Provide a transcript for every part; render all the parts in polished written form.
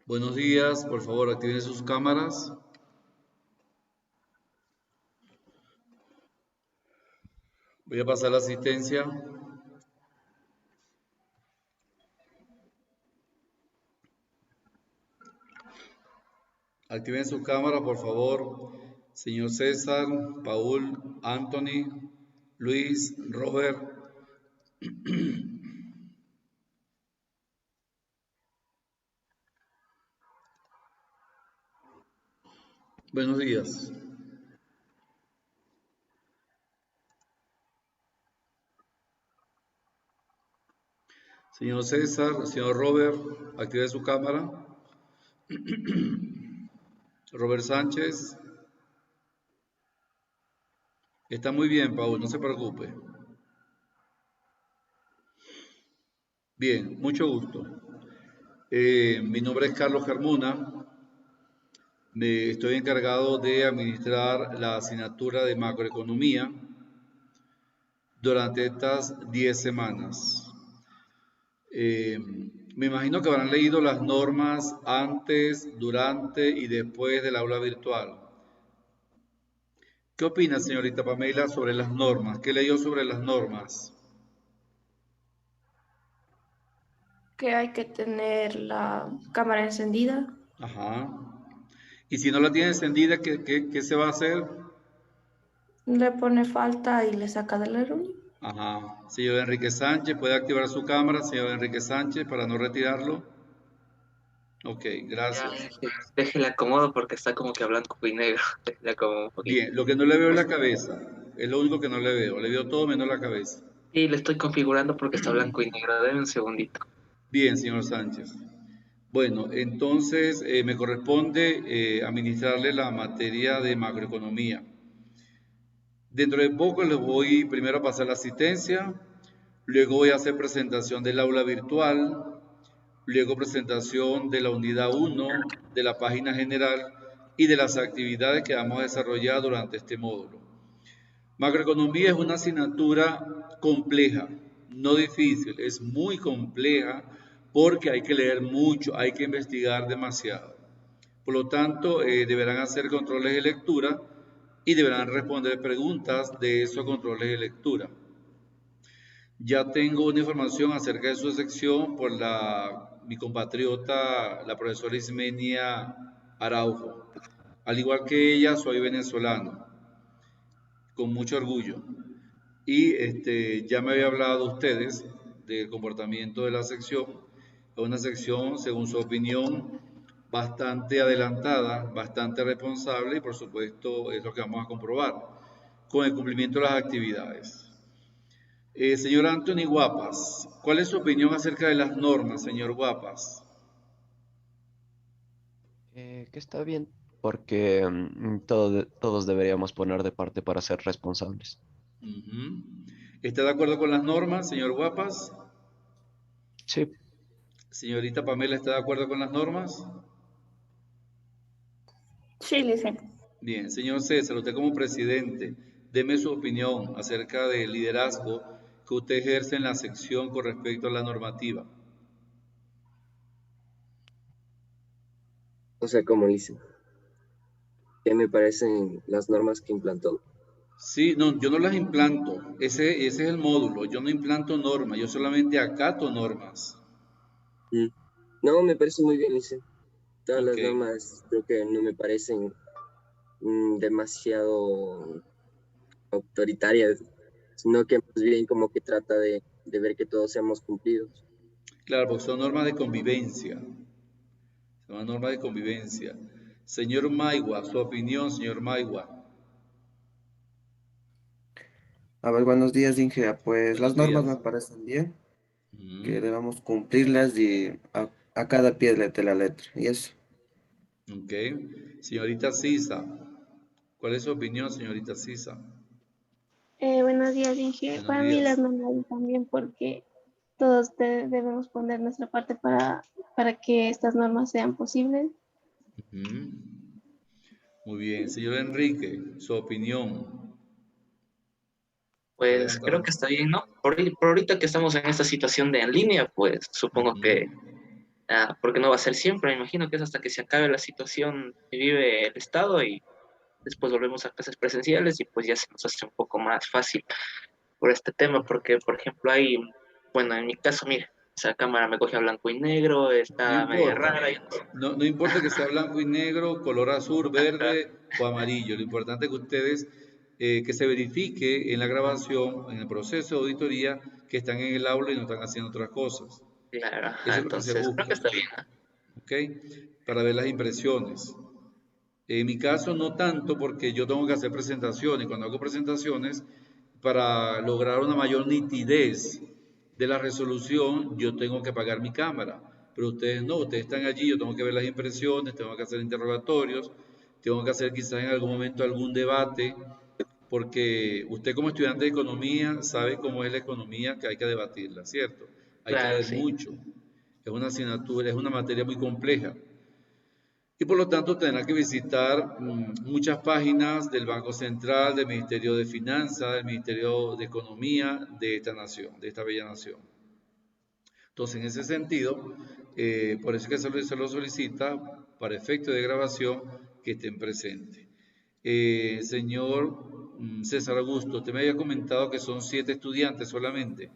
Buenos días, por favor, activen sus cámaras. Voy a pasar la asistencia. Activen su cámara, por favor. Señor César, Paul, Anthony, Luis, Robert. Buenos días. Señor César, señor Robert, active su cámara. Robert Sánchez. Está muy bien, Paul, no se preocupe. Bien, mucho gusto. Mi nombre es Carlos Carmona. Estoy encargado de administrar la asignatura de macroeconomía durante estas 10 semanas. Me imagino que habrán leído las normas antes, durante y después del aula virtual. ¿Qué opina, señorita Pamela, sobre las normas? ¿Qué leyó sobre las normas? Que hay que tener la cámara encendida. Ajá. Y si no la tiene encendida, ¿qué se va a hacer? Le pone falta y le saca de la reunión. Ajá. Señor Enrique Sánchez, ¿puede activar su cámara, señor Enrique Sánchez, para no retirarlo? Ok, Ya, gracias. déjela acomodo porque está como que blanco y negro. Déjela acomodo un poquito. Bien, lo que no le veo es la cabeza. Es lo único que no le veo. Le veo todo menos la cabeza. Y le estoy configurando porque está blanco y negro. Deme un segundito. Bien, señor Sánchez. Bueno, entonces me corresponde administrarle la materia de macroeconomía. Dentro de poco les voy primero a pasar la asistencia, luego voy a hacer presentación del aula virtual, luego presentación de la unidad 1, de la página general y de las actividades que vamos a desarrollar durante este módulo. Macroeconomía es una asignatura compleja, no difícil, es muy compleja porque hay que leer mucho, hay que investigar demasiado. Por lo tanto, deberán hacer controles de lectura y deberán responder preguntas de esos controles de lectura. Ya tengo una información acerca de su sección por mi compatriota, la profesora Ismenia Araujo. Al igual que ella, soy venezolano, con mucho orgullo. Y ya me había hablado a ustedes del comportamiento de la sección. Es una sección, según su opinión, bastante adelantada, bastante responsable y por supuesto es lo que vamos a comprobar con el cumplimiento de las actividades. Señor Anthony Guapas, ¿cuál es su opinión acerca de las normas, señor Guapas? Que está bien, porque todos deberíamos poner de parte para ser responsables. ¿Está de acuerdo con las normas, señor Guapas? Sí, Señorita Pamela, ¿está de acuerdo con las normas? Sí, Lice. Bien, señor César, usted como presidente, deme su opinión acerca del liderazgo que usted ejerce en la sección con respecto a la normativa. O sea, como dice, ¿qué me parecen las normas que implantó? Sí, no, yo no las implanto, ese es el módulo, yo no implanto normas, yo solamente acato normas. No, me parece muy bien, dice. Todas Ok, las normas creo que no me parecen demasiado autoritarias, sino que más bien como que trata de ver que todos seamos cumplidos. claro, porque son normas de convivencia, son normas de convivencia. Señor Maigua, su opinión, señor Maigua. A ver, buenos días, Inge. Pues Buenos las normas días. me parecen bien, que Ujú. debamos cumplirlas y a cada pie de la letra. Y eso. Ok, señorita Sisa, ¿cuál es su opinión, señorita Sisa? Buenos días, Inge. Buenos Para mí las días. normas también porque todos debemos poner nuestra parte para que estas normas sean posibles. Ujú. Muy bien, señor Enrique, su opinión. Puede Pues creo contar. que está bien, ¿no? Por ahorita que estamos en esta situación de en línea, pues supongo Ujú. que porque no va a ser siempre, me imagino que es hasta que se acabe la situación que vive el Estado y después volvemos a clases presenciales y pues ya se nos hace un poco más fácil por este tema, porque por ejemplo hay, bueno, en mi caso, mira, esa cámara me coge a blanco y negro, No está media importa. rara, y no sé. No importa que sea blanco y negro, color azul, verde o amarillo. Lo importante es que ustedes, que se verifique en la grabación, en el proceso de auditoría, que están en el aula y no están haciendo otras cosas. Claro, Eso ajá, es lo que se entonces creo que busca, está bien, ¿no? ¿ok? Para ver las impresiones. En mi caso no tanto porque yo tengo que hacer presentaciones. Cuando hago presentaciones, para lograr una mayor nitidez de la resolución, yo tengo que apagar mi cámara. Pero ustedes no, ustedes están allí, yo tengo que ver las impresiones, tengo que hacer interrogatorios, tengo que hacer quizás en algún momento algún debate, porque usted como estudiante de economía sabe cómo es la economía, que hay que debatirla, ¿cierto? Hay que Claro, leer sí. mucho. Es una asignatura, es una materia muy compleja. Y por lo tanto tendrá que visitar muchas páginas del Banco Central, del Ministerio de Finanzas, del Ministerio de Economía de esta nación, de esta bella nación. Entonces, en ese sentido, por eso es que se lo solicita para efecto de grabación que estén presentes. Señor César Augusto, usted me había comentado que son 7 estudiantes solamente.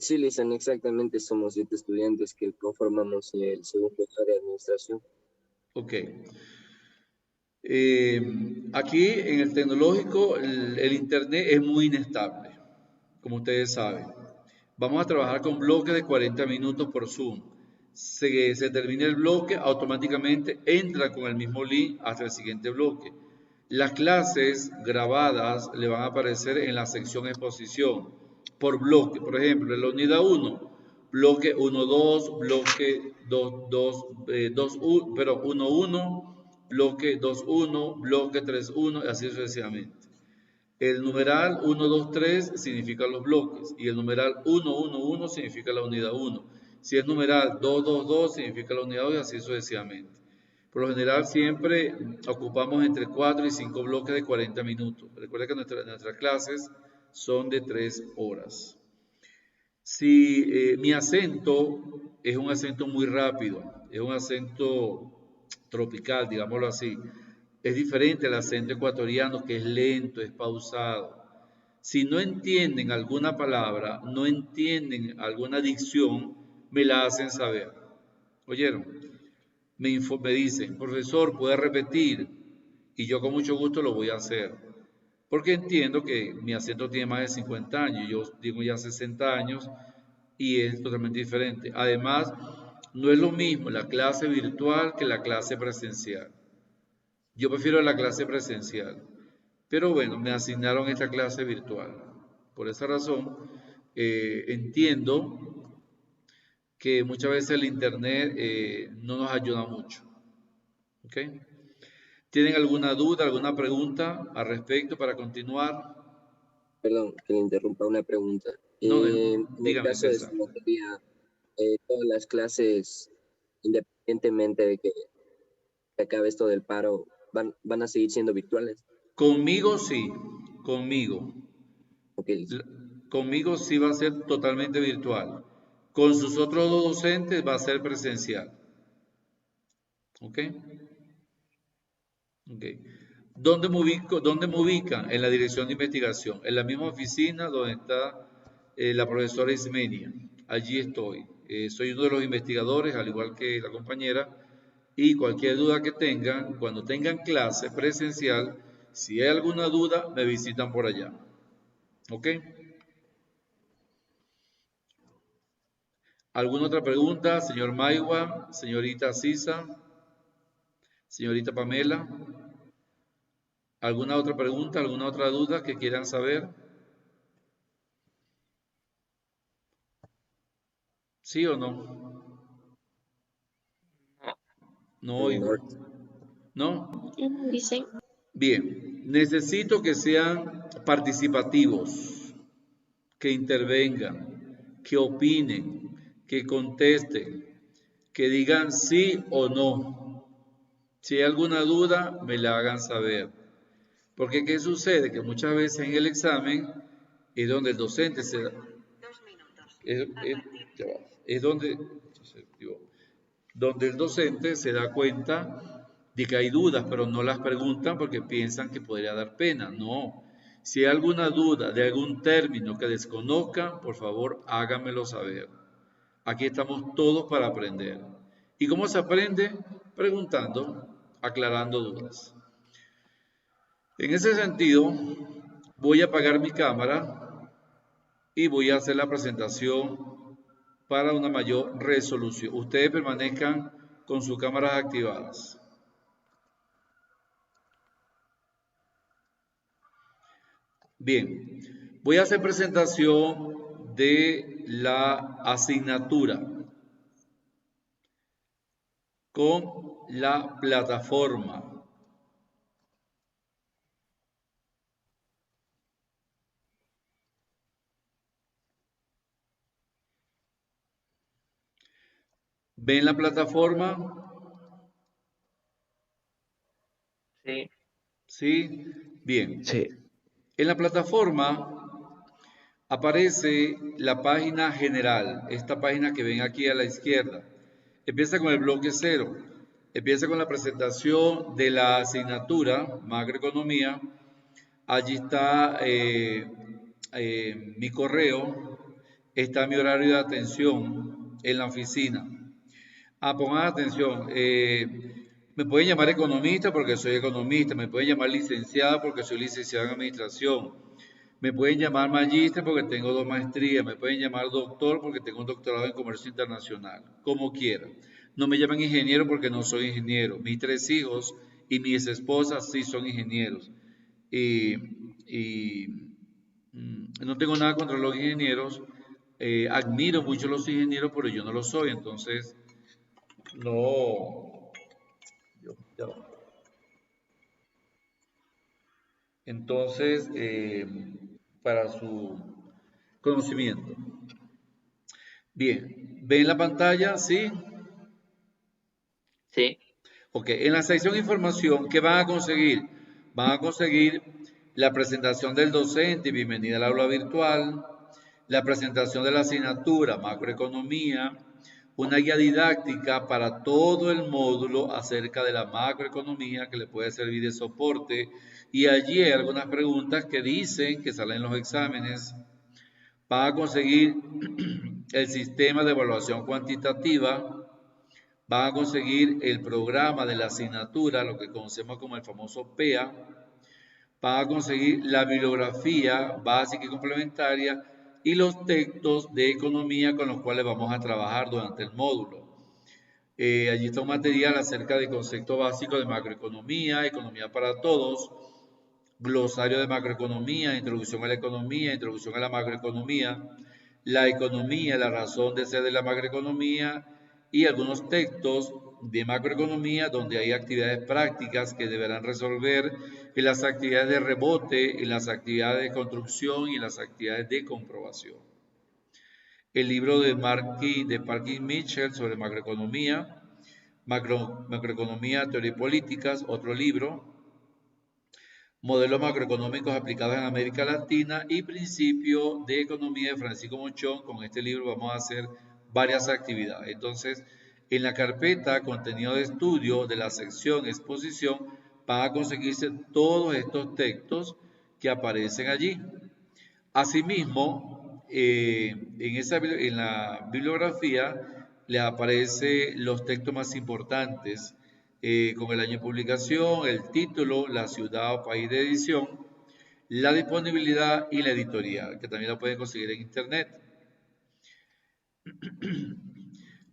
Sí, Lisan, exactamente, somos 7 estudiantes que conformamos el segundo área de administración. Ok. Aquí en el tecnológico el internet es muy inestable, como ustedes saben. Vamos a trabajar con bloques de 40 minutos por Zoom. Se termina el bloque, automáticamente entra con el mismo link hasta el siguiente bloque. Las clases grabadas le van a aparecer en la sección exposición por bloque. Por ejemplo, en la unidad 1, bloque 1-2, bloque 1-1, bloque 2-1, bloque 3-1, y así sucesivamente. El numeral 1-2-3 significa los bloques y el numeral 1-1-1 significa la unidad 1. Si es numeral 2-2-2 significa la unidad 2 y así sucesivamente. Por lo general siempre ocupamos entre 4 y 5 bloques de 40 minutos. Recuerda que nuestras clases son de 3 horas. Si mi acento es un acento muy rápido, es un acento tropical, digámoslo así, es diferente al acento ecuatoriano que es lento, es pausado. Si no entienden alguna palabra, no entienden alguna dicción, me la hacen saber. ¿Oyeron? Me dicen, profesor, ¿puede repetir? Y yo con mucho gusto lo voy a hacer. Porque entiendo que mi acento tiene más de 50 años, yo digo ya 60 años y es totalmente diferente. Además, no es lo mismo la clase virtual que la clase presencial. Yo prefiero la clase presencial, pero bueno, me asignaron esta clase virtual. Por esa razón, entiendo que muchas veces el internet no nos ayuda mucho. ¿Ok? ¿Tienen alguna duda, alguna pregunta al respecto para continuar? Perdón, que le interrumpa una pregunta. No, En el dígame, caso de César. su materia, todas las clases, independientemente de que se acabe esto del paro, van a seguir siendo virtuales. Conmigo sí, conmigo. Ok, listo. Conmigo sí va a ser totalmente virtual. Con sus otros dos docentes va a ser presencial. ¿Ok? Ok. ¿Dónde me ubican? En la dirección de investigación, en la misma oficina donde está la profesora Ismenia. Allí estoy. Soy uno de los investigadores, al igual que la compañera, y cualquier duda que tengan, cuando tengan clase presencial, si hay alguna duda, me visitan por allá. ¿Ok? ¿Alguna otra pregunta, señor Maiwa, señorita Sisa, señorita Pamela? ¿Alguna otra pregunta, alguna otra duda que quieran saber? ¿Sí o no? No oigo. ¿No? Dicen, Bien, necesito que sean participativos, que intervengan, que opinen, que contesten, que digan sí o no. Si hay alguna duda, me la hagan saber. Porque ¿qué sucede? Que muchas veces en el examen es donde el docente se da... ya va. Es donde, entonces, digo, donde el docente se da cuenta de que hay dudas, pero no las preguntan porque piensan que podría dar pena. No. Si hay alguna duda de algún término que desconozcan, por favor, háganmelo saber. Aquí estamos todos para aprender. ¿Y cómo se aprende? Preguntando, aclarando dudas. En ese sentido, voy a apagar mi cámara y voy a hacer la presentación para una mayor resolución. Ustedes permanezcan con sus cámaras activadas. Bien, voy a hacer presentación de la asignatura con la plataforma. ¿Ven la plataforma? Sí. ¿Sí? Bien. Sí, En la plataforma aparece la página general, esta página que ven aquí a la izquierda. Empieza con el bloque 0. Empieza con la presentación de la asignatura macroeconomía. Allí está mi correo, está mi horario de atención en la oficina. Pongan atención, me pueden llamar economista porque soy economista, me pueden llamar licenciada porque soy licenciado en administración, me pueden llamar magíster porque tengo 2 maestrías, me pueden llamar doctor porque tengo un doctorado en comercio internacional, como quieran. No me llaman ingeniero porque no soy ingeniero. Mis 3 hijos y mis esposas sí son ingenieros. No tengo nada contra los ingenieros. Admiro mucho a los ingenieros, pero yo no lo soy. Entonces, no. Ya va. Entonces, para su conocimiento. Bien, ¿ven la pantalla? ¿Sí? Sí. Ok, en la sección información, ¿qué van a conseguir? Van a conseguir la presentación del docente, bienvenida al aula virtual, la presentación de la asignatura macroeconomía, una guía didáctica para todo el módulo acerca de la macroeconomía que le puede servir de soporte, y allí hay algunas preguntas que dicen que salen en los exámenes. Van a conseguir el sistema de evaluación cuantitativa, van a conseguir el programa de la asignatura, lo que conocemos como el famoso PEA, van a conseguir la bibliografía básica y complementaria y los textos de economía con los cuales vamos a trabajar durante el módulo. Allí está un material acerca del concepto básico de macroeconomía, economía para todos, glosario de macroeconomía, introducción a la economía, introducción a la macroeconomía, la economía, la razón de ser de la macroeconomía y algunos textos de macroeconomía donde hay actividades prácticas que deberán resolver en las actividades de rebote, en las actividades de construcción y en las actividades de comprobación. El libro de Parkin Mitchell sobre macroeconomía, macroeconomía, teoría y políticas, otro libro, modelos macroeconómicos aplicados en América Latina y principio de economía de Francisco Monchón. Con este libro vamos a hacer varias actividades. Entonces, en la carpeta contenido de estudio de la sección exposición van a conseguirse todos estos textos que aparecen allí. Asimismo, en la bibliografía les aparecen los textos más importantes con el año de publicación, el título, la ciudad o país de edición, la disponibilidad y la editorial, que también la pueden conseguir en internet.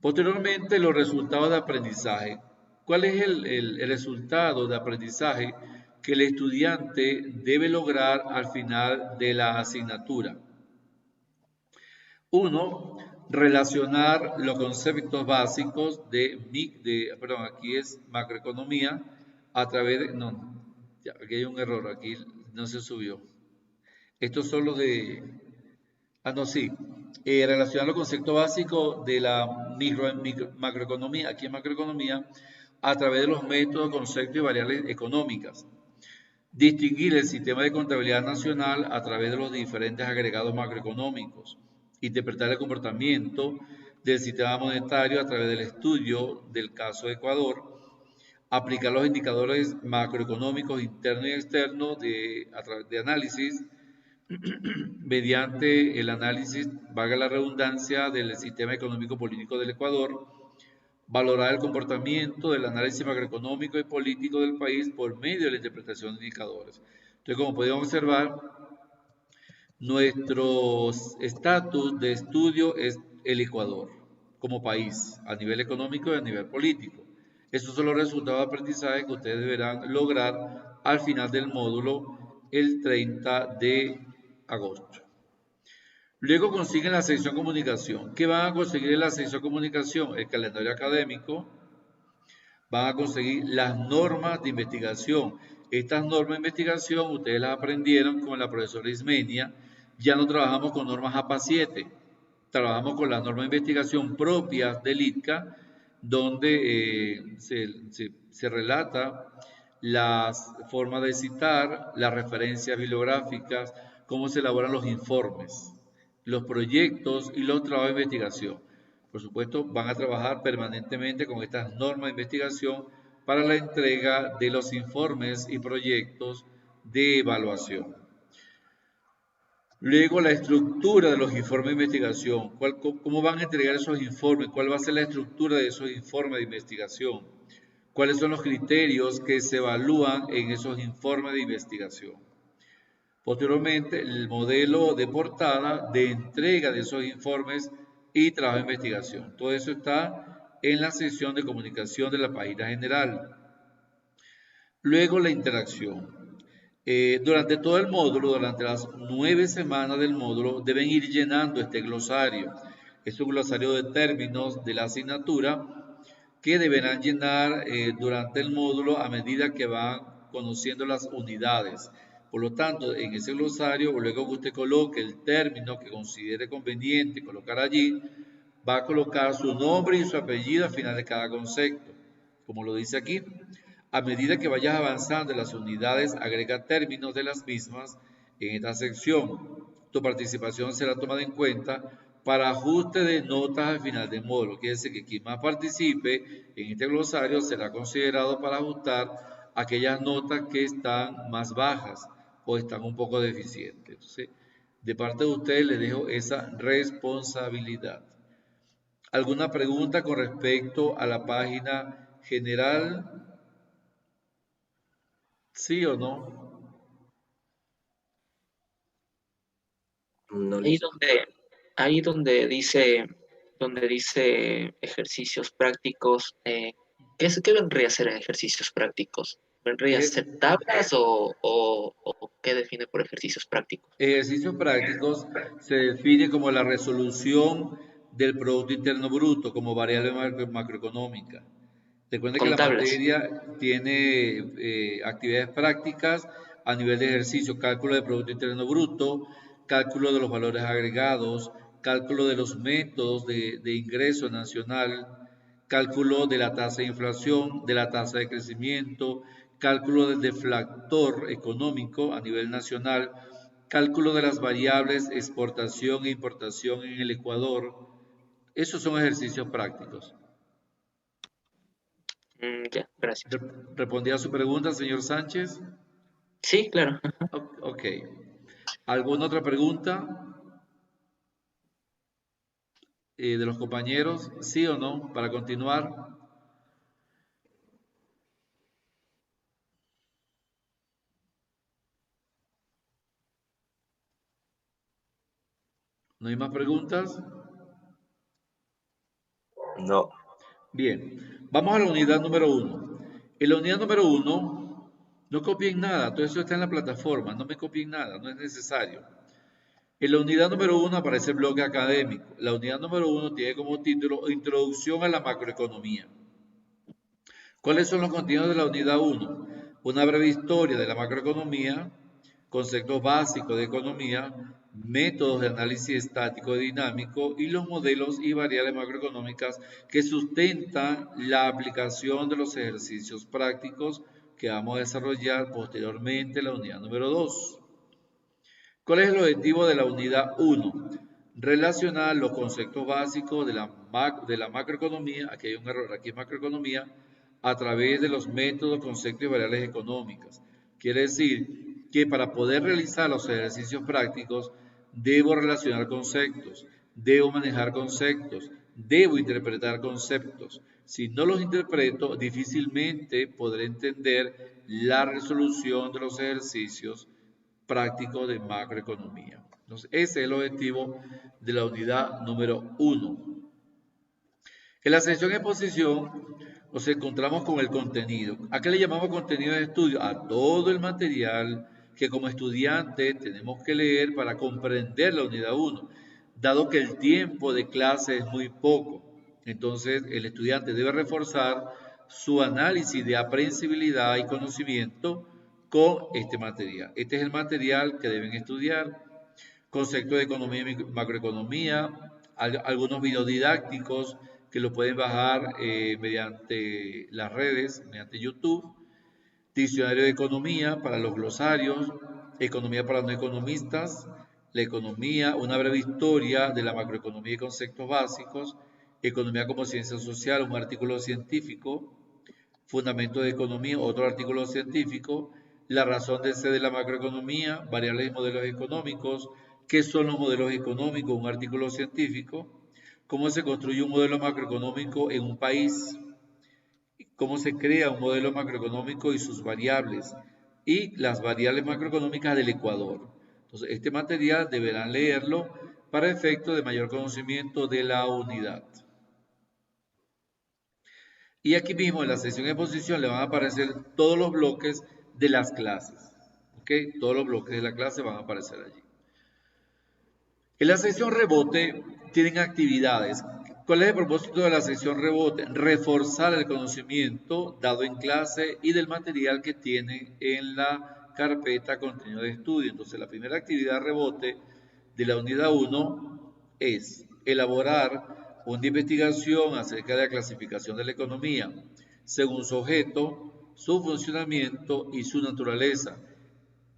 Posteriormente, los resultados de aprendizaje. ¿Cuál es el resultado de aprendizaje que el estudiante debe lograr al final de la asignatura? 1. Relacionar los conceptos básicos aquí es macroeconomía a través de, no, ya, aquí hay un error, aquí no se subió. Estos son los de, sí, relacionar los conceptos básicos de la macroeconomía, aquí en macroeconomía, a través de los métodos, conceptos y variables económicas. Distinguir el sistema de contabilidad nacional a través de los diferentes agregados macroeconómicos. Interpretar el comportamiento del sistema monetario a través del estudio del caso de Ecuador, aplicar los indicadores macroeconómicos internos y externos a través de análisis, mediante el análisis, valga la redundancia, del sistema económico político del Ecuador, valorar el comportamiento del análisis macroeconómico y político del país por medio de la interpretación de indicadores. Entonces, como podemos observar, nuestro estatus de estudio es el Ecuador como país, a nivel económico y a nivel político. Estos son los resultados de aprendizaje que ustedes deberán lograr al final del módulo el 30 de agosto. Luego consiguen la sección comunicación. ¿Qué van a conseguir en la sección comunicación? El calendario académico. Van a conseguir las normas de investigación. Estas normas de investigación ustedes las aprendieron con la profesora Ismenia. Ya no trabajamos con normas APA 7. Trabajamos con las normas de investigación propias del ITCA, donde se relata las formas de citar, las referencias bibliográficas, cómo se elaboran los informes, los proyectos y los trabajos de investigación. Por supuesto, van a trabajar permanentemente con estas normas de investigación para la entrega de los informes y proyectos de evaluación. Luego, la estructura de los informes de investigación. ¿Cómo van a entregar esos informes? ¿Cuál va a ser la estructura de esos informes de investigación? ¿Cuáles son los criterios que se evalúan en esos informes de investigación? Posteriormente, el modelo de portada de entrega de esos informes y trabajo de investigación. Todo eso está en la sección de comunicación de la página general. Luego, la interacción. Durante todo el módulo, durante las 9 semanas del módulo, deben ir llenando este glosario. Es un glosario de términos de la asignatura que deberán llenar durante el módulo a medida que van conociendo las unidades. Por lo tanto, en ese glosario, luego que usted coloque el término que considere conveniente colocar allí, va a colocar su nombre y su apellido al final de cada concepto, como lo dice aquí. A medida que vayas avanzando en las unidades, agrega términos de las mismas en esta sección. Tu participación será tomada en cuenta para ajuste de notas al final del módulo. Quiere decir que quien más participe en este glosario será considerado para ajustar aquellas notas que están más bajas o están un poco deficientes. Entonces, de parte de ustedes les dejo esa responsabilidad. ¿Alguna pregunta con respecto a la página general? ¿Sí o no? No Ahí les- donde dice ejercicios prácticos, ¿qué vendría a ser ejercicios prácticos? ¿Vendría a ser tablas o qué define por ejercicios prácticos? Ejercicios prácticos se define como la resolución del Producto Interno Bruto como variable macroeconómica. Recuerden que Con la tablas. materia tiene actividades prácticas a nivel de ejercicio, cálculo del Producto Interno Bruto, cálculo de los valores agregados, cálculo de los métodos de ingreso nacional, cálculo de la tasa de inflación, de la tasa de crecimiento, cálculo del deflactor económico a nivel nacional, cálculo de las variables exportación e importación en el Ecuador. Esos son ejercicios prácticos. Ya, gracias. ¿Respondí a su pregunta, señor Sánchez? Sí, claro. Ok. ¿Alguna otra pregunta de los compañeros? ¿Sí o no? Para continuar. ¿No hay más preguntas? No. Bien, vamos a la unidad número 1. En la unidad número 1, no copien nada, todo eso está en la plataforma, no me copien nada, no es necesario. En la unidad número 1 aparece el bloque académico. La unidad número 1 tiene como título Introducción a la macroeconomía. ¿Cuáles son los contenidos de la unidad 1? Una breve historia de la macroeconomía, conceptos básicos de economía, métodos de análisis estático y dinámico y los modelos y variables macroeconómicas que sustentan la aplicación de los ejercicios prácticos que vamos a desarrollar posteriormente en la unidad número 2. ¿Cuál es el objetivo de la unidad 1? Relacionar los conceptos básicos de la de la macroeconomía, aquí hay un error, aquí es macroeconomía, a través de los métodos, conceptos y variables económicas. Quiere decir que para poder realizar los ejercicios prácticos, debo relacionar conceptos, debo manejar conceptos, debo interpretar conceptos. Si no los interpreto, difícilmente podré entender la resolución de los ejercicios prácticos de macroeconomía. Entonces, ese es el objetivo de la unidad número 1. En la sección exposición nos encontramos con el contenido. ¿A qué le llamamos contenido de estudio? A todo el material que como estudiante tenemos que leer para comprender la unidad 1, dado que el tiempo de clase es muy poco. Entonces, el estudiante debe reforzar su análisis de aprehensibilidad y conocimiento con este material. Este es el material que deben estudiar. Conceptos de economía y macroeconomía, algunos videos didácticos que lo pueden bajar mediante las redes, mediante YouTube, diccionario de economía para los glosarios, economía para no economistas, la economía, una breve historia de la macroeconomía y conceptos básicos, economía como ciencia social, un artículo científico, fundamentos de economía, otro artículo científico, la razón de ser de la macroeconomía, variables y modelos económicos, qué son los modelos económicos, un artículo científico, cómo se construye un modelo macroeconómico en un país, cómo se crea un modelo macroeconómico y sus variables, y las variables macroeconómicas del Ecuador. Entonces, este material deberán leerlo para efecto de mayor conocimiento de la unidad. Y aquí mismo en la sección de exposición le van a aparecer todos los bloques de las clases. ¿Ok? Todos los bloques de la clase van a aparecer allí. En la sección rebote tienen actividades. ¿Cuál es el propósito de la sección rebote? Reforzar el conocimiento dado en clase y del material que tienen en la carpeta contenido de estudio. Entonces, la primera actividad rebote de la unidad 1 es elaborar una investigación acerca de la clasificación de la economía según su objeto, su funcionamiento y su naturaleza.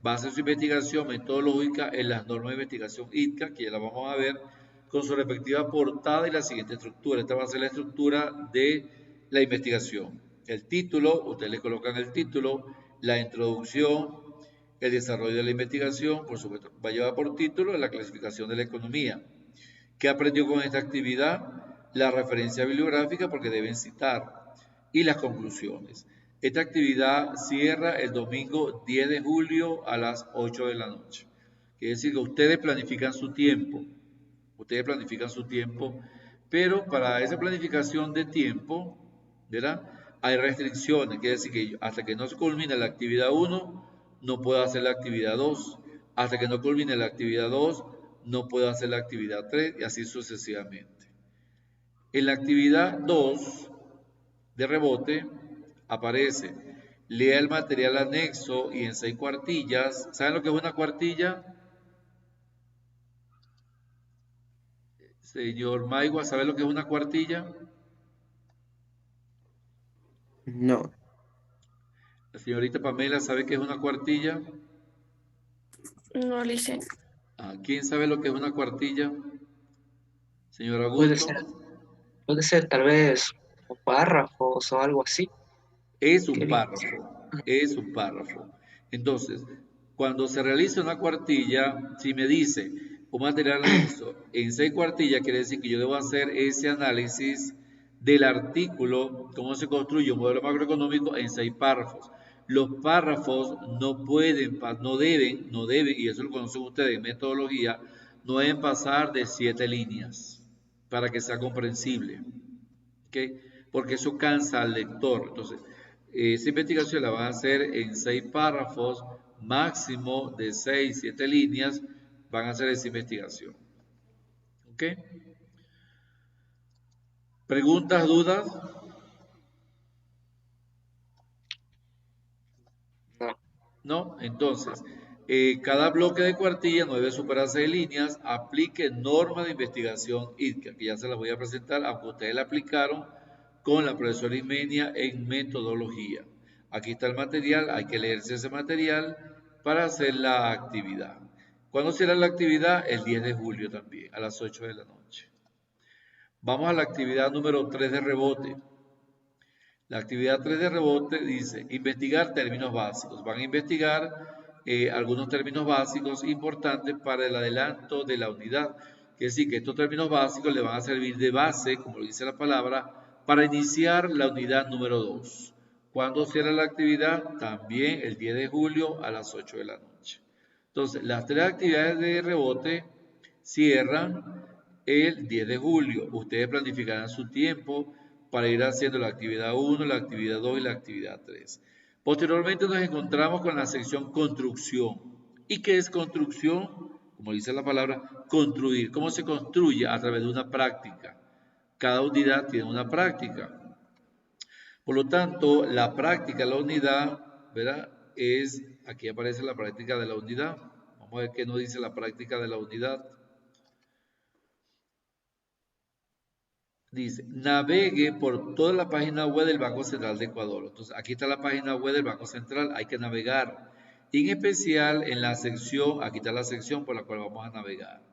Base su investigación metodológica en las normas de investigación ITCA, que ya la vamos a ver, con su respectiva portada y la siguiente estructura. Esta va a ser la estructura de la investigación. El título, ustedes le colocan el título, la introducción, el desarrollo de la investigación, por supuesto, va a llevar por título la clasificación de la economía. ¿Qué aprendió con esta actividad? La referencia bibliográfica, porque deben citar, y las conclusiones. Esta actividad cierra el domingo 10 de julio a las 8 de la noche. Quiere decir que ustedes planifican su tiempo. Pero para esa planificación de tiempo, ¿verdad? Hay restricciones. Quiere decir que hasta que no se culmine la actividad 1, no puedo hacer la actividad 2. Hasta que no culmine la actividad 2, no puedo hacer la actividad 3 y así sucesivamente. En la actividad 2 de rebote aparece, lea el material anexo y en 6 cuartillas. ¿Saben lo que es una cuartilla? Señor Maigua, ¿sabe lo que es una cuartilla? No, La señorita Pamela, ¿sabe qué es una cuartilla? No, Lice. ¿Quién sabe lo que es una cuartilla? Señor Puede Augusto. ser tal vez o párrafos o algo así. Es un Qué bien. párrafo. Entonces, cuando se realiza una cuartilla, si me dice un material anexo en 6 cuartillas, quiere decir que yo debo hacer ese análisis del artículo, cómo se construye un modelo macroeconómico en 6 párrafos. Los párrafos no pueden, no deben, y eso lo conocen ustedes en metodología, no deben pasar de 7 líneas para que sea comprensible. ¿Okay? Porque eso cansa al lector. Entonces, esa investigación la van a hacer en 6 párrafos, máximo de 6, 7 líneas, van a hacer esa investigación. ¿Ok? ¿Preguntas, dudas? No. ¿No? Entonces, cada bloque de cuartilla no debe superar 6 líneas, aplique norma de investigación ITCA, que ya se las voy a presentar, aunque ustedes la aplicaron con la profesora Imenia en metodología. Aquí está el material, hay que leerse ese material para hacer la actividad. ¿Cuándo será la actividad? El 10 de julio también, a las 8 de la noche. Vamos a la actividad número 3 de rebote. La actividad 3 de rebote dice investigar términos básicos. Van a investigar algunos términos básicos importantes para el adelanto de la unidad. Quiere decir que estos términos básicos le van a servir de base, como lo dice la palabra, para iniciar la unidad número 2. ¿Cuándo cierra la actividad? También el 10 de julio a las 8 de la noche. Entonces, las 3 actividades de rebote cierran el 10 de julio. Ustedes planificarán su tiempo para ir haciendo la actividad 1, la actividad 2 y la actividad 3. Posteriormente nos encontramos con la sección construcción. ¿Y qué es construcción? Como dice la palabra, construir. ¿Cómo se construye? A través de una práctica. Cada unidad tiene una práctica. Por lo tanto, la práctica de la unidad, ¿verdad? Aquí aparece la práctica de la unidad. Vamos a ver qué nos dice la práctica de la unidad. Dice, navegue por toda la página web del Banco Central de Ecuador. Entonces, aquí está la página web del Banco Central, hay que navegar. Y en especial en la sección, aquí está la sección por la cual vamos a navegar.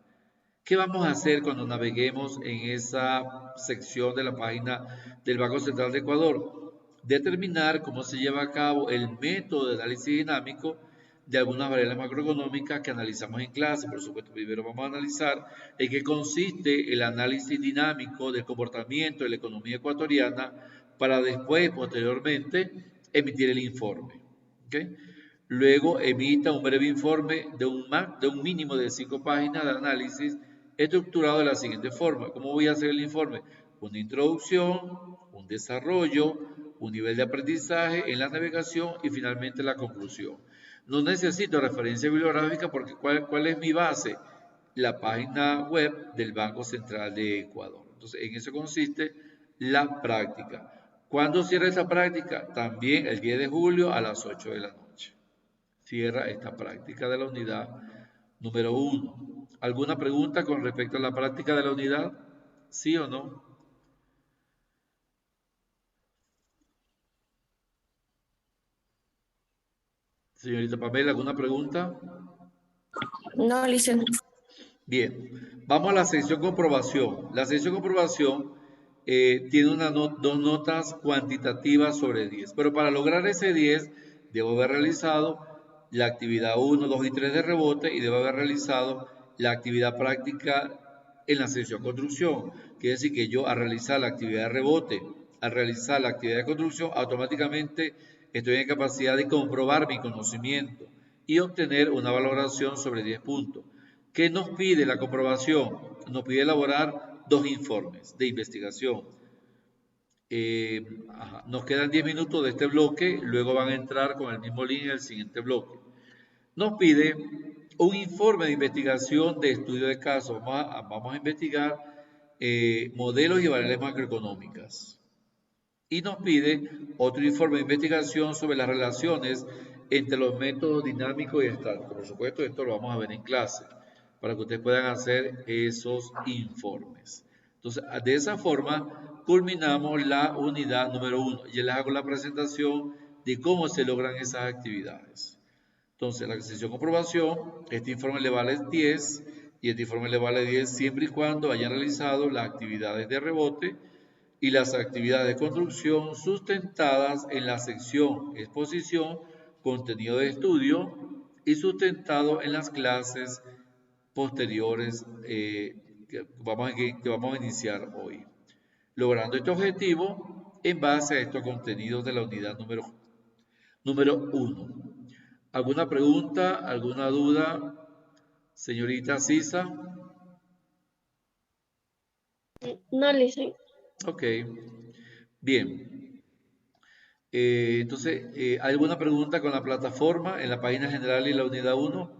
¿Qué vamos a hacer cuando naveguemos en esa sección de la página del Banco Central de Ecuador? Determinar cómo se lleva a cabo el método de análisis dinámico de algunas variables macroeconómicas que analizamos en clase. Por supuesto, primero vamos a analizar en qué consiste el análisis dinámico del comportamiento de la economía ecuatoriana para después, posteriormente, emitir el informe. ¿Okay? Luego emita un breve informe de un mínimo de 5 páginas de análisis estructurado de la siguiente forma. ¿Cómo voy a hacer el informe? Una introducción, un desarrollo, un nivel de aprendizaje en la navegación y finalmente la conclusión. No necesito referencia bibliográfica porque ¿cuál es mi base? La página web del Banco Central de Ecuador. Entonces, en eso consiste la práctica. ¿Cuándo cierra esta práctica? También el 10 de julio a las 8 de la noche. Cierra esta práctica de la unidad número 1. ¿Alguna pregunta con respecto a la práctica de la unidad? ¿Sí o no? Señorita Pamela, ¿alguna pregunta? No, licenciado. Bien, vamos a la sección comprobación. La sección comprobación tiene dos notas cuantitativas sobre 10, pero para lograr ese 10 debo haber realizado la actividad 1, 2 y 3 de rebote y debo haber realizado la actividad práctica en la sección construcción. Quiere decir que yo al realizar la actividad de rebote, al realizar la actividad de construcción, automáticamente estoy en capacidad de comprobar mi conocimiento y obtener una valoración sobre 10 puntos. ¿Qué nos pide la comprobación? Nos pide elaborar 2 informes de investigación. Nos quedan 10 minutos de este bloque, luego van a entrar con el mismo link en el siguiente bloque. Nos pide un informe de investigación de estudio de casos. Vamos a investigar modelos y variables macroeconómicas. Y nos pide otro informe de investigación sobre las relaciones entre los métodos dinámicos y estáticos. Por supuesto, esto lo vamos a ver en clase, para que ustedes puedan hacer esos informes. Entonces, de esa forma, culminamos la unidad número 1. Y les hago la presentación de cómo se logran esas actividades. Entonces, la sesión comprobación, este informe le vale 10 y este informe le vale 10 siempre y cuando hayan realizado las actividades de rebote y las actividades de construcción sustentadas en la sección exposición, contenido de estudio y sustentado en las clases posteriores que vamos a iniciar hoy. Logrando este objetivo en base a estos contenidos de la unidad número 1. ¿Alguna pregunta? ¿Alguna duda? Señorita Sisa. No, licenciado. Ok. Bien. Entonces, ¿hay alguna pregunta con la plataforma en la página general y la unidad 1?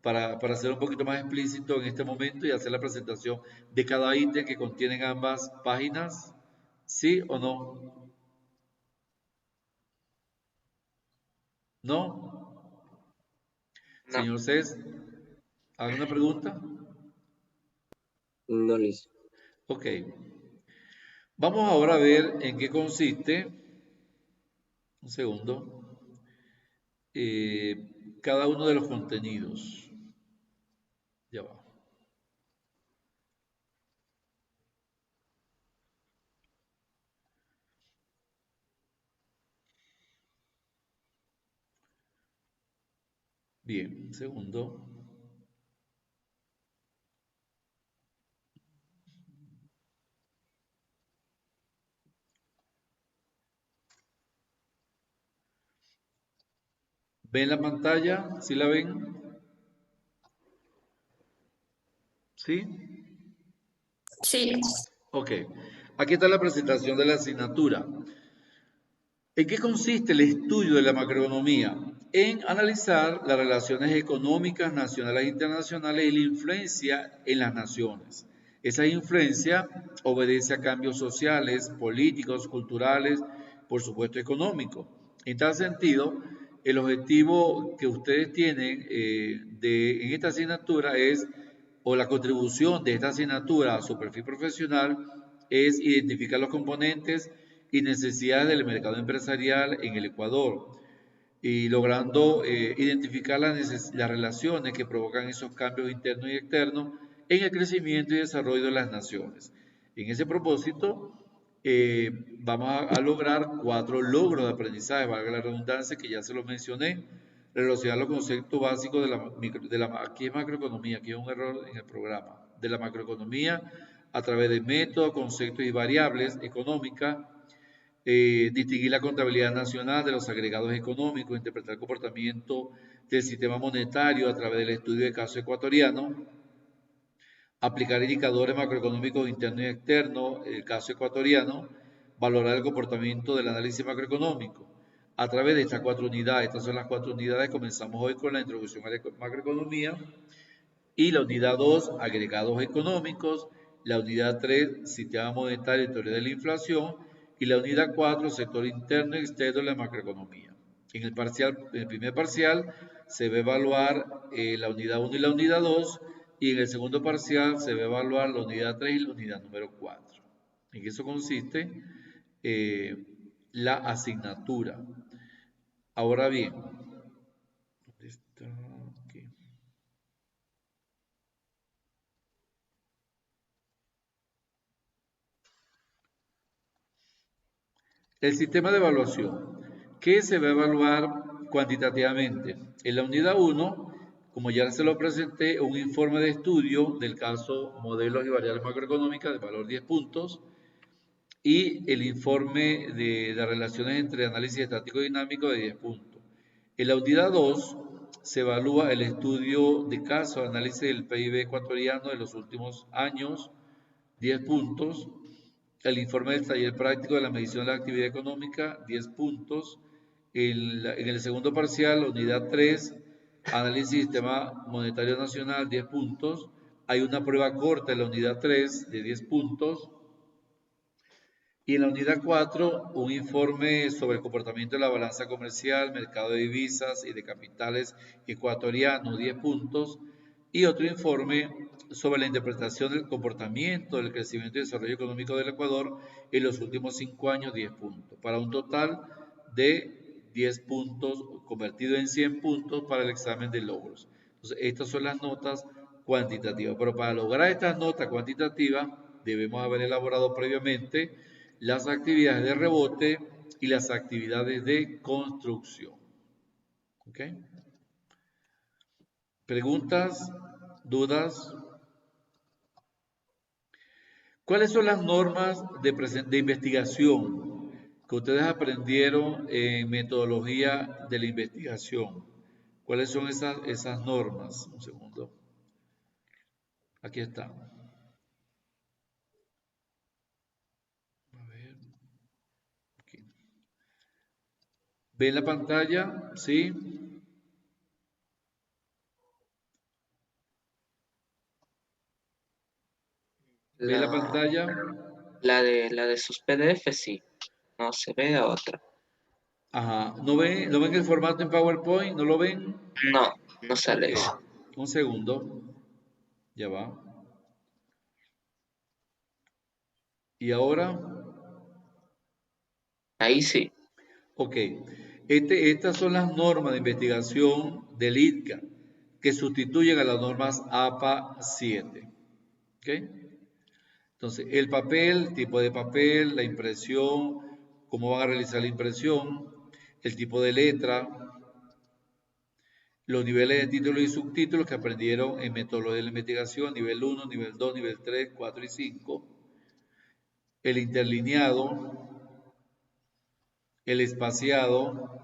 Para ser un poquito más explícito en este momento y hacer la presentación de cada ítem que contienen ambas páginas. ¿Sí o no? ¿No? No. Señor Cés, ¿alguna pregunta? No, listo. Ok. Vamos ahora a ver en qué consiste, un segundo, cada uno de los contenidos. Ya va. Bien, un segundo. ¿Ven la pantalla? ¿Sí la ven? ¿Sí? Sí. Ok. Aquí está la presentación de la asignatura. ¿En qué consiste el estudio de la macroeconomía? En analizar las relaciones económicas nacionales e internacionales y la influencia en las naciones. Esa influencia obedece a cambios sociales, políticos, culturales, por supuesto económicos. En tal sentido, el objetivo que ustedes tienen en esta asignatura es, o la contribución de esta asignatura a su perfil profesional, es identificar los componentes y necesidades del mercado empresarial en el Ecuador y logrando identificar las relaciones que provocan esos cambios internos y externos en el crecimiento y desarrollo de las naciones. En ese propósito, vamos a lograr 4 logros de aprendizaje, valga la redundancia, que ya se los mencioné, relacionar los conceptos básicos aquí es macroeconomía, aquí es un error en el programa, de la macroeconomía a través de métodos, conceptos y variables económicas, distinguir la contabilidad nacional de los agregados económicos, interpretar el comportamiento del sistema monetario a través del estudio de caso ecuatoriano, aplicar indicadores macroeconómicos internos y externos, el caso ecuatoriano, valorar el comportamiento del análisis macroeconómico. A través de estas 4 unidades, estas son las 4 unidades, comenzamos hoy con la introducción a la macroeconomía y la unidad 2, agregados económicos, la unidad 3, sistema monetario y teoría de la inflación, y la unidad 4, sector interno y externo de la macroeconomía. En el primer parcial se va a evaluar la unidad 1 y la unidad 2, y en el segundo parcial se va a evaluar la unidad 3 y la unidad número 4. En eso consiste la asignatura. Ahora bien, ¿dónde está? Aquí. El sistema de evaluación. ¿Qué se va a evaluar cuantitativamente? En la unidad 1, como ya se lo presenté, un informe de estudio del caso modelos y variables macroeconómicas de valor 10 puntos y el informe de las relaciones entre análisis estático y dinámico de 10 puntos. En la unidad 2 se evalúa el estudio de caso, análisis del PIB ecuatoriano de los últimos años, 10 puntos. El informe del taller práctico de la medición de la actividad económica, 10 puntos. En el segundo parcial, unidad 3, análisis del sistema monetario nacional, 10 puntos. Hay una prueba corta en la unidad 3 de 10 puntos. Y en la unidad 4, un informe sobre el comportamiento de la balanza comercial, mercado de divisas y de capitales ecuatoriano, 10 puntos. Y otro informe sobre la interpretación del comportamiento del crecimiento y desarrollo económico del Ecuador en los últimos 5 años, 10 puntos, para un total de 10 puntos convertido en 100 puntos para el examen de logros. Entonces, estas son las notas cuantitativas, pero para lograr estas notas cuantitativas debemos haber elaborado previamente las actividades de rebote y las actividades de construcción. ¿Ok? ¿Preguntas? ¿Dudas? ¿Cuáles son las normas de investigación que ustedes aprendieron en metodología de la investigación? ¿Cuáles son esas normas? Un segundo. Aquí está. A ver. Aquí. ¿Ven la pantalla? ¿Sí? ¿Ven la pantalla? La de sus PDF, sí. No se ve a otra. Ajá. ¿No ven el formato en PowerPoint? ¿No lo ven? No, no sale Ok. eso. Un segundo. Ya va. ¿Y ahora? Ahí sí. Ok. Estas son las normas de investigación del ITCA que sustituyen a las normas APA 7. ¿Ok? Entonces, el papel, tipo de papel, la impresión, cómo van a realizar la impresión, el tipo de letra, los niveles de títulos y subtítulos que aprendieron en metodología de la investigación, nivel 1, nivel 2, nivel 3, 4 y 5, el interlineado, el espaciado,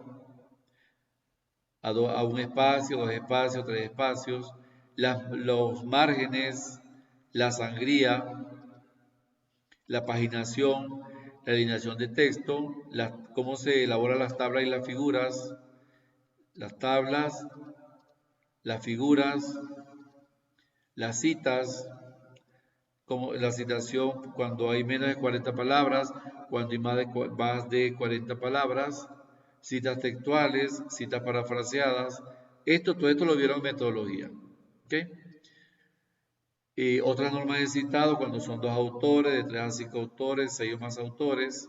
a un espacio, 2 espacios, 3 espacios, los márgenes, la sangría, la paginación, la alineación de texto, cómo se elaboran las tablas y las figuras, las tablas, las figuras, las citas, como la citación cuando hay menos de 40 palabras, cuando hay más de 40 palabras, citas textuales, citas parafraseadas. Todo esto lo vieron en metodología. ¿Okay? Otras normas de citado cuando son 2 autores, de 3 a 5 autores, 6 o más autores.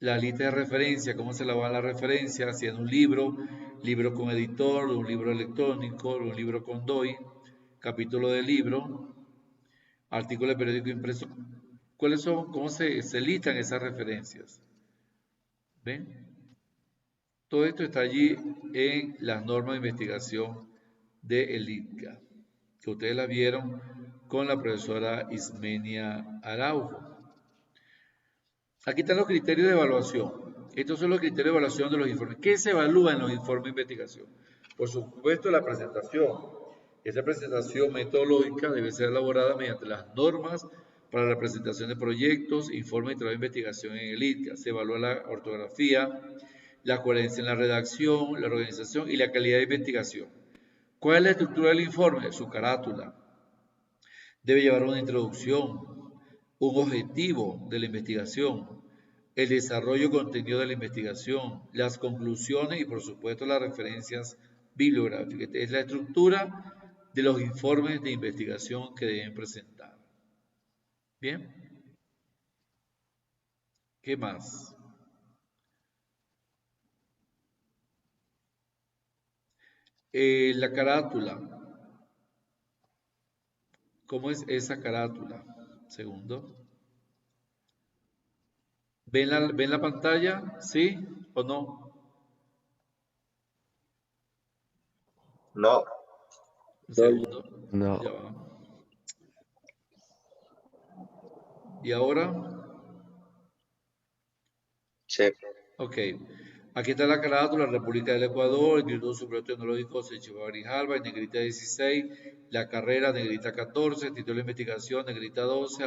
La lista de referencia, cómo se elabora la referencia, si es un libro con editor, un libro electrónico, un libro con DOI, capítulo del libro, artículo de periódico impreso. ¿Cuáles son? ¿Cómo se listan esas referencias? ¿Ven? Todo esto está allí en las normas de investigación del ITCA, que ustedes la vieron con la profesora Ismenia Araujo. Aquí están los criterios de evaluación. Estos son los criterios de evaluación de los informes. ¿Qué se evalúa en los informes de investigación? Por supuesto, la presentación. Esa presentación metodológica debe ser elaborada mediante las normas para la presentación de proyectos, informes y trabajo de investigación en el ITCA. Se evalúa la ortografía, la coherencia en la redacción, la organización y la calidad de investigación. ¿Cuál es la estructura del informe? Su carátula. Debe llevar una introducción, un objetivo de la investigación, el desarrollo contenido de la investigación, las conclusiones y por supuesto las referencias bibliográficas. Es la estructura de los informes de investigación que deben presentar. Bien. ¿Qué más? La carátula. ¿Cómo es esa carátula? Segundo. ¿Ven la pantalla? ¿Sí o no? No. Un segundo. No. Ya va. ¿Y ahora? Sí. Ok. Aquí está la carátula, República del Ecuador, Instituto Superior Tecnológico Sechiva Grijalva, en negrita 16, la carrera, negrita 14, título de investigación, negrita 12,